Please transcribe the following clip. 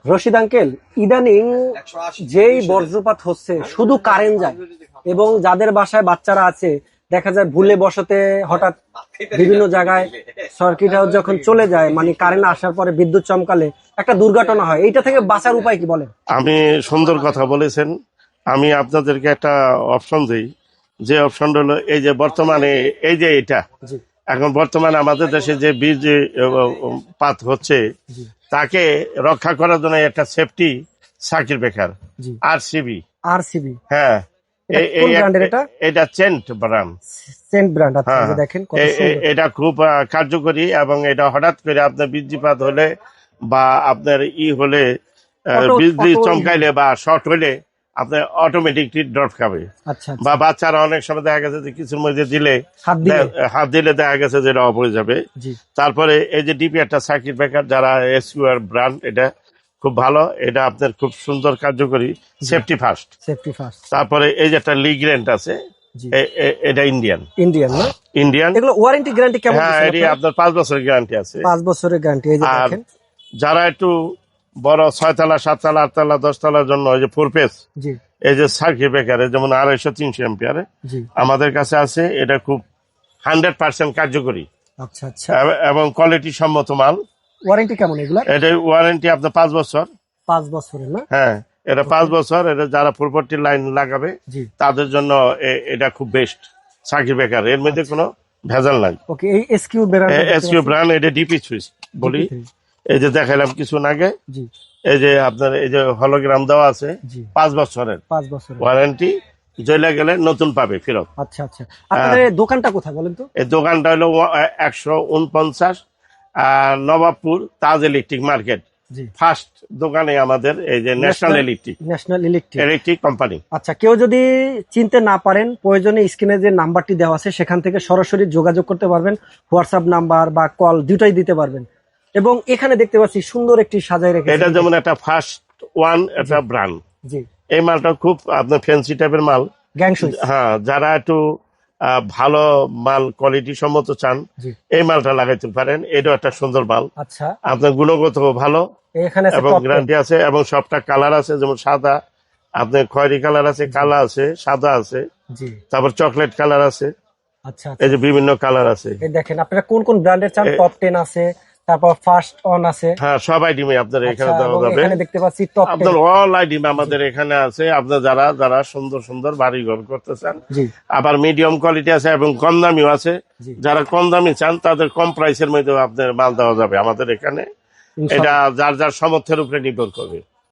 Rashid uncle, ইদানিং যেই বজ্রপাত হচ্ছে শুধু কারেন্ট যায়, এবং যাদের বাসায় বাচ্চারা আছে দেখা যায় ভুলে বসতে হঠাৎ বিভিন্ন জায়গায় সার্কিট হাউস যখন চলে যায়, মানে কারেন্ট আসার পরে বিদ্যুৎ চমকালে একটা দুর্ঘটনা হয়। এইটা থেকে বাঁচার উপায় কি বলেন? আমি সুন্দর কথা বলেছেন। আমি আপনাদেরকে একটা অপশন দিই, যে অপশনটা হলো এই যে বর্তমানে এই যে এটা জি এখন বর্তমানে আমাদের দেশে যে বীজপাত হচ্ছে জি তাকে রক্ষা করার জন্য একটা সেফটি সার্কিট ব্রেকার জি আরসিবি। আরসিবি, হ্যাঁ, কোন ব্র্যান্ডের এটা? এটা চেন্ট ব্র্যান্ড। Saint brand. আচ্ছা, হ্যাঁ, এই যে দেখেন কত সুন্দর। এটা খুব কার্যকরী, এবং এটা হঠাৎ করে আপনার বীজপাত হলে বা আপনার হলে বিজলি চমকাইলে বা শর্ট হলে আপনার অটোমেটিকলি ড্রপ খাবে। আচ্ছা বা বাচ্চারা অনেক সময় দেখা গেছে যে কিছুর মধ্যে দিলে হাত দিলে দেখা গেছে যে এটা অফ হয়ে যাবে। তারপরে এই যে ডিপি একটা সার্কিট ব্রেকার, যারা এসইউআর ব্র্যান্ড, এটা খুব ভালো, এটা আপনার খুব সুন্দর কার্যকরী, সেফটি ফার্স্ট। তারপরে এই যে একটা লিগ্রেন্ট আছে, এটা ইন্ডিয়ান না? ইন্ডিয়ান। এগুলো ওয়ারেন্টি গ্যারান্টি কেমন? হ্যাঁ, এটি আপনার 5 বছরের গ্যারান্টি আছে। 5 বছরের গ্যারান্টি। এই যে দেখেন, যারা একটু বড় 6 তলা 7 তলা 8 তলা 10 তলার জন্য এই যে 4 পেজ এই যে সার্কিট ব্রেকার, যেমন 250-300 এম্পিয়ারে আমাদের কাছে আছে, এটা খুব 100% কার্যকরী। আচ্ছা আচ্ছা, এবং কোয়ালিটি সম্মত মাল। ওয়ারেন্টি কেমন এগুলা? এটা ওয়ারেন্টি আপনার 5 বছর। 5 বছরের না? হ্যাঁ, এটা 5 বছর। এটা যারা প্রপার্টি লাইন লাগাবে তাদের জন্য এটা খুব বেস্ট সার্কিট ব্রেকার, এর মধ্যে কোনো ভেজাল নাই। ওকে, এই এসকিউ ব্র্যান্ড, এটা ডিপি সুইচ বলি। এই যে দেখাইলাম কিছুক্ষণ আগে, এই যে আপনার এই যে হলোগ্রাম দেওয়া আছে, 5 বছরের ওয়ারেন্টি, জ্বলে গেলে নতুন পাবে ফেরত। আচ্ছা আচ্ছা, আপনাদের দোকানটা কোথায় বলেন তো? এই দোকানটা হলো 149 নবাবপুর তাজ ইলেকট্রিক মার্কেট, ফার্স্ট দোকানে আমাদের এই যে ন্যাশনাল ইলেকট্রিক কোম্পানি। আচ্ছা, কেউ যদি চিনতে না পারেন, প্রয়োজনে স্ক্রিনে যে নাম্বারটি দেওয়া আছে সেখান থেকে সরাসরি যোগাযোগ করতে পারবেন। হোয়াটসঅ্যাপ নাম্বার বা কল দুটাই দিতে পারবেন। এবং এখানে দেখতে পাচ্ছি সুন্দর একটি সাজায় রেখেছে, এটা যেমন একটা ফার্স্ট ওয়ান, একটা ব্র্যান্ড। এই মালটা খুব আপনার ফ্যান্সি টাইপের মাল। হ্যাঁ, যারা একটু ভালো মাল কোয়ালিটি সম্মত চান এই মালটা লাগাইতে পারেন। এটা একটা সুন্দর মাল। আচ্ছা, আপনার গুণগত ভালো এবং গ্যারান্টি আছে, এবং সবটা কালার আছে, যেমন সাদা, আপনার খয়েরি কালার আছে, কালা আছে, সাদা আছে, তারপর চকলেট কালার আছে। আচ্ছা, এই যে বিভিন্ন কালার আছে। এই দেখেন, আপনারা কোন কোন ব্র্যান্ডের চান? টপ 10 আছে, তারপর ফার্স্ট অন আছে। হ্যাঁ, সব আইটেমে আপনাদের এখানে দেওয়া যাবে। এখানে দেখতে পাচ্ছি টপ 10, আপনার অল আইটেম আমাদের এখানে আছে। আপনার যারা সুন্দর সুন্দর বাড়ি ঘর করতে চান, আবার মিডিয়াম কোয়ালিটি আছে এবং কম দামিও আছে। যারা কম দামি চান তাদের কম প্রাইসের মধ্যে আপনার মাল দেওয়া যাবে আমাদের এখানে। এটা যার যার সামর্থ্যের উপরে নির্ভর করবে।